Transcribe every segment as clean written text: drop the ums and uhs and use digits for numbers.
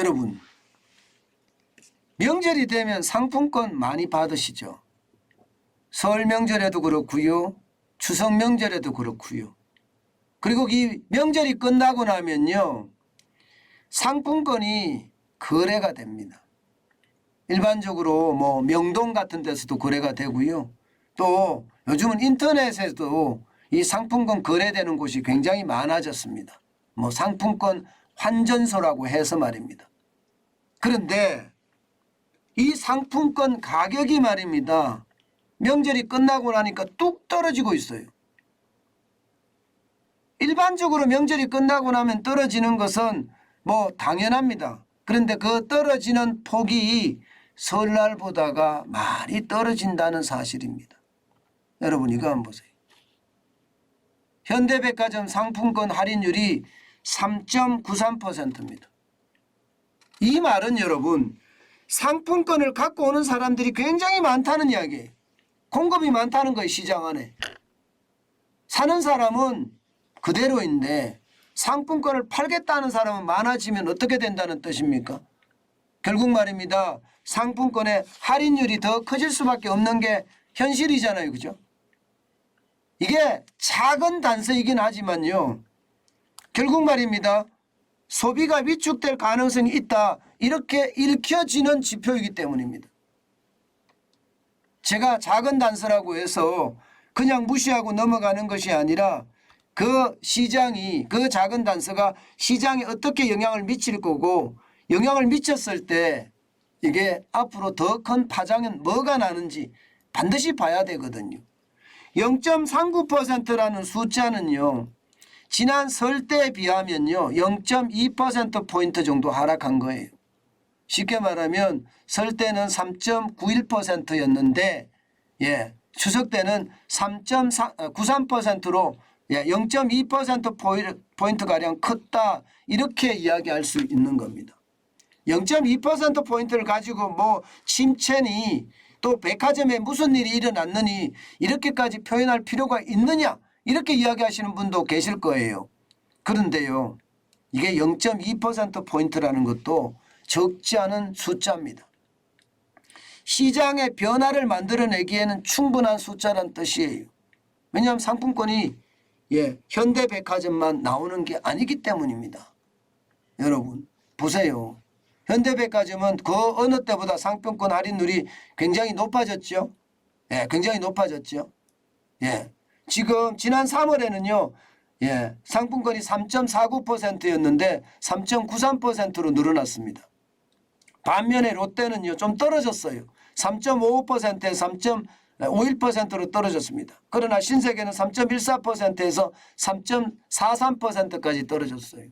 여러분, 명절이 되면 상품권 많이 받으시죠? 설 명절에도 그렇고요. 추석 명절에도 그렇고요. 그리고 이 명절이 끝나고 나면요, 상품권이 거래가 됩니다. 일반적으로 뭐 명동 같은 데서도 거래가 되고요. 또 요즘은 인터넷에도 이 상품권 거래되는 곳이 굉장히 많아졌습니다. 뭐 상품권 환전소라고 해서 말입니다. 그런데 이 상품권 가격이 말입니다. 명절이 끝나고 나니까 뚝 떨어지고 있어요. 일반적으로 명절이 끝나고 나면 떨어지는 것은 뭐 당연합니다. 그런데 그 떨어지는 폭이 설날보다가 많이 떨어진다는 사실입니다. 여러분 이거 한번 보세요. 현대백화점 상품권 할인율이 3.93%입니다. 이 말은 여러분 상품권을 갖고 오는 사람들이 굉장히 많다는 이야기예요. 공급이 많다는 거예요. 시장 안에. 사는 사람은 그대로인데 상품권을 팔겠다는 사람은 많아지면 어떻게 된다는 뜻입니까? 결국 말입니다. 상품권의 할인율이 더 커질 수밖에 없는 게 현실이잖아요. 그죠? 이게 작은 단서이긴 하지만요. 결국 말입니다. 소비가 위축될 가능성이 있다. 이렇게 읽혀지는 지표이기 때문입니다. 제가 작은 단서라고 해서 그냥 무시하고 넘어가는 것이 아니라 그 시장이, 그 작은 단서가 시장에 어떻게 영향을 미칠 거고 영향을 미쳤을 때 이게 앞으로 더 큰 파장은 뭐가 나는지 반드시 봐야 되거든요. 0.39%라는 숫자는요. 지난 설 때에 비하면요. 0.2%포인트 정도 하락한 거예요. 쉽게 말하면 설 때는 3.91%였는데 추석 때는 3.93%로 0.2%포인트가량 컸다. 이렇게 이야기할 수 있는 겁니다. 0.2%포인트를 가지고 뭐 침체니 또 백화점에 무슨 일이 일어났느니 이렇게까지 표현할 필요가 있느냐 이렇게 이야기하시는 분도 계실 거예요. 그런데요. 이게 0.2%포인트라는 것도 적지 않은 숫자입니다. 시장의 변화를 만들어내기에는 충분한 숫자란 뜻이에요. 왜냐하면 상품권이 현대백화점만 나오는 게 아니기 때문입니다. 여러분 보세요. 현대백화점은 그 어느 때보다 상품권 할인율이 굉장히 높아졌죠. 굉장히 높아졌죠. 지금 지난 3월에는요. 상품권이 3.49%였는데 3.93%로 늘어났습니다. 반면에 롯데는요. 좀 떨어졌어요. 3.55%에서 3.51%로 떨어졌습니다. 그러나 신세계는 3.14%에서 3.43%까지 떨어졌어요.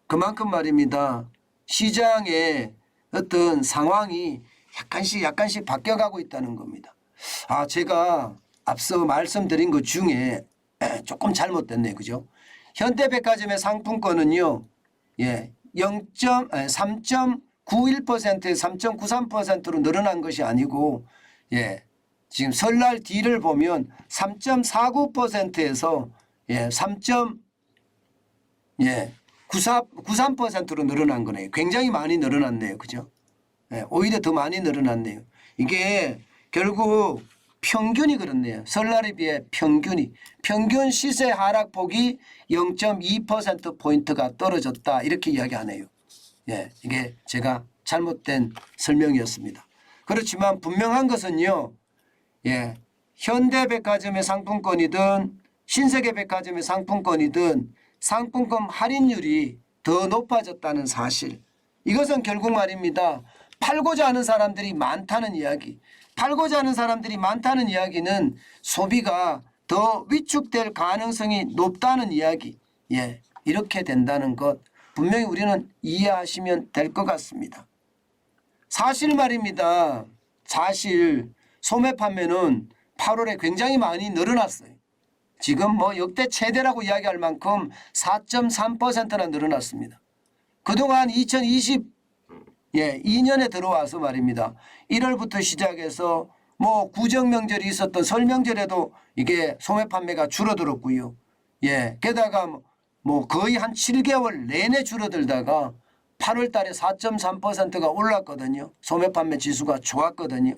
그만큼 말입니다. 시장의 어떤 상황이 약간씩 바뀌어가고 있다는 겁니다. 제가 앞서 말씀드린 것 중에 조금 잘못됐네요. 그죠? 현대백화점의 상품권은요. 3.91%에서 3.93%로 늘어난 것이 아니고 지금 설날 뒤를 보면 3.49%에서 3.93%로 늘어난 거네요. 굉장히 많이 늘어났네요. 그죠? 오히려 더 많이 늘어났네요. 이게 결국 평균이 그렇네요. 설날에 비해 평균 시세 하락폭이 0.2%포인트가 떨어졌다. 이렇게 이야기하네요. 이게 제가 잘못된 설명이었습니다. 그렇지만 분명한 것은요. 현대백화점의 상품권이든 신세계백화점의 상품권이든 상품권 할인율이 더 높아졌다는 사실. 이것은 결국 말입니다. 팔고자 하는 사람들이 많다는 이야기. 팔고자 하는 사람들이 많다는 이야기는 소비가 더 위축될 가능성이 높다는 이야기. 이렇게 된다는 것 분명히 우리는 이해하시면 될 것 같습니다. 사실 말입니다. 사실 소매 판매는 8월에 굉장히 많이 늘어났어요. 지금 뭐 역대 최대라고 이야기할 만큼 4.3%나 늘어났습니다. 그동안 2022년에 들어와서 말입니다. 1월부터 시작해서 뭐 구정명절이 있었던 설명절에도 이게 소매 판매가 줄어들었고요. 게다가 뭐 거의 한 7개월 내내 줄어들다가 8월 달에 4.3%가 올랐거든요. 소매 판매 지수가 좋았거든요.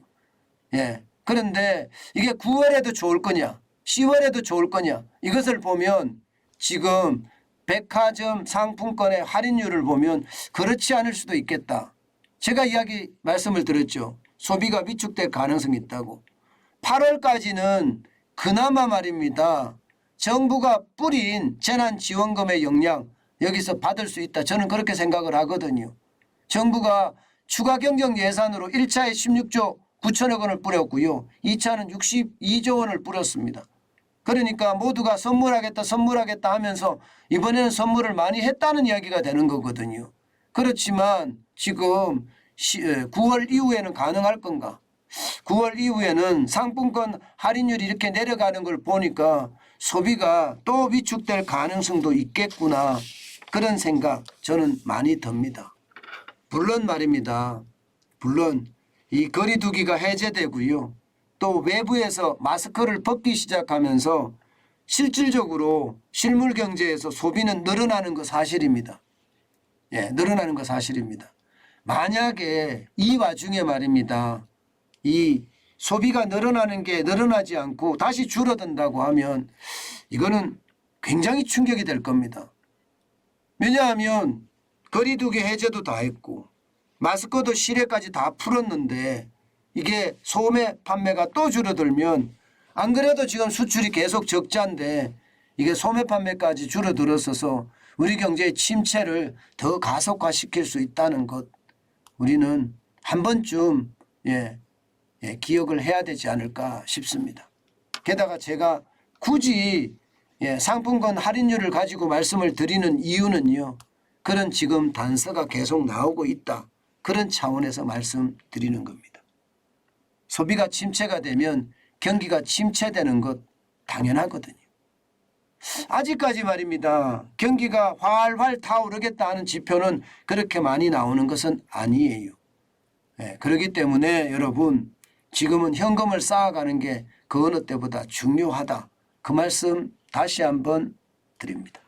예. 그런데 이게 9월에도 좋을 거냐, 10월에도 좋을 거냐, 이것을 보면 지금 백화점 상품권의 할인율을 보면 그렇지 않을 수도 있겠다. 제가 말씀을 드렸죠. 소비가 위축될 가능성이 있다고. 8월까지는 그나마 말입니다. 정부가 뿌린 재난지원금의 영향 여기서 받을 수 있다. 저는 그렇게 생각을 하거든요. 정부가 추가 경정 예산으로 1차에 16조 9천억 원을 뿌렸고요. 2차는 62조 원을 뿌렸습니다. 그러니까 모두가 선물하겠다 하면서 이번에는 선물을 많이 했다는 이야기가 되는 거거든요. 그렇지만 지금 9월 이후에는 가능할 건가? 9월 이후에는 상품권 할인율이 이렇게 내려가는 걸 보니까 소비가 또 위축될 가능성도 있겠구나. 그런 생각 저는 많이 듭니다. 물론 말입니다. 물론 이 거리두기가 해제되고요. 또 외부에서 마스크를 벗기 시작하면서 실질적으로 실물 경제에서 소비는 늘어나는 거 사실입니다. 예, 늘어나는 거 사실입니다. 만약에 이 와중에 말입니다. 이 소비가 늘어나는 게 늘어나지 않고 다시 줄어든다고 하면 이거는 굉장히 충격이 될 겁니다. 왜냐하면 거리두기 해제도 다 했고 마스크도 실외까지 다 풀었는데 이게 소매 판매가 또 줄어들면 안 그래도 지금 수출이 계속 적자인데 이게 소매 판매까지 줄어들어서 우리 경제의 침체를 더 가속화시킬 수 있다는 것 우리는 한 번쯤 기억을 해야 되지 않을까 싶습니다. 게다가 제가 굳이 상품권 할인율을 가지고 말씀을 드리는 이유는요. 그런 지금 단서가 계속 나오고 있다. 그런 차원에서 말씀드리는 겁니다. 소비가 침체가 되면 경기가 침체되는 것 당연하거든요. 아직까지 말입니다. 경기가 활활 타오르겠다 하는 지표는 그렇게 많이 나오는 것은 아니에요. 그렇기 때문에 여러분 지금은 현금을 쌓아가는 게 그 어느 때보다 중요하다. 그 말씀 다시 한번 드립니다.